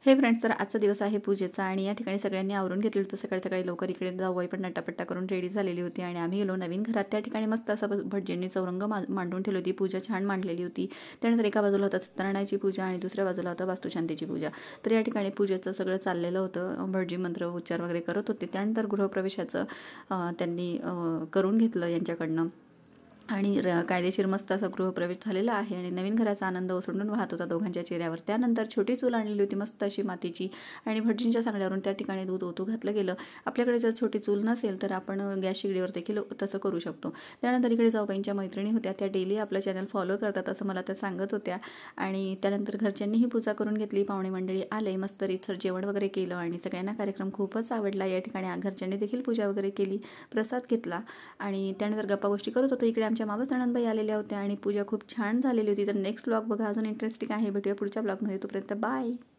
हे फ्रेंड्स, तर आजचा दिवस आहे पूजेचा आणि या ठिकाणी सगळ्यांनी आवरून घेतलं होतं. सकाळी सकाळी लवकर इकडे जावई पण नटापट्टा करून रेडी झालेली होती आणि आम्ही गेलो नवीन घरात. त्या ठिकाणी मस्त असं भटजींनी चौरंग मांडून ठेवली होती. पूजा छान मांडलेली होती. त्यानंतर एका बाजूला होता सत्यनारायणाची पूजा आणि दुसऱ्या बाजूला होता वास्तुशांतीची पूजा. तर या ठिकाणी पूजेचं सगळं चाललेलं होतं. भटजी मंत्र उच्चार वगैरे करत होते. त्यानंतर गृहप्रवेशाचं त्यांनी करून घेतलं यांच्याकडनं आणि कायदेशीर मस्त असा गृहप्रवेश झालेला आहे आणि नवीन घराचा आनंद ओसंडून वाहत होता दोघांच्या चेहऱ्यावर. त्यानंतर छोटी चूल आणलेली होती मस्त अशी मातीची आणि भटजींच्या सांगण्यावरून त्या ठिकाणी दूध ओतू घातलं गेलं. आपल्याकडे जर छोटी चूल नसेल तर आपण गॅस शेगडीवर देखील तसं करू शकतो. त्यानंतर इकडे जाऊबाईंच्या मैत्रिणी होत्या, त्या डेली आपलं चॅनल फॉलो करतात असं मला त्या सांगत होत्या. आणि त्यानंतर घरच्यांनीही पूजा करून घेतली. पाहुणे मंडळी आले, मस्त रीतसर जेवण वगैरे केलं आणि सगळ्यांना कार्यक्रम खूपच आवडला. या ठिकाणी घरच्यांनी देखील पूजा वगैरे केली, प्रसाद घेतला आणि त्यानंतर गप्पा गोष्टी करत होतो. इकडे आमच्या मावस नणंदबाई आलेल्या होत्या आणि पूजा खूप छान झालेली होती. तर नेक्स्ट ब्लॉग बघा, अजून इंटरेस्टिंग आहे. भेटूया पुढच्या ब्लॉगमध्ये. तोपर्यंत बाय.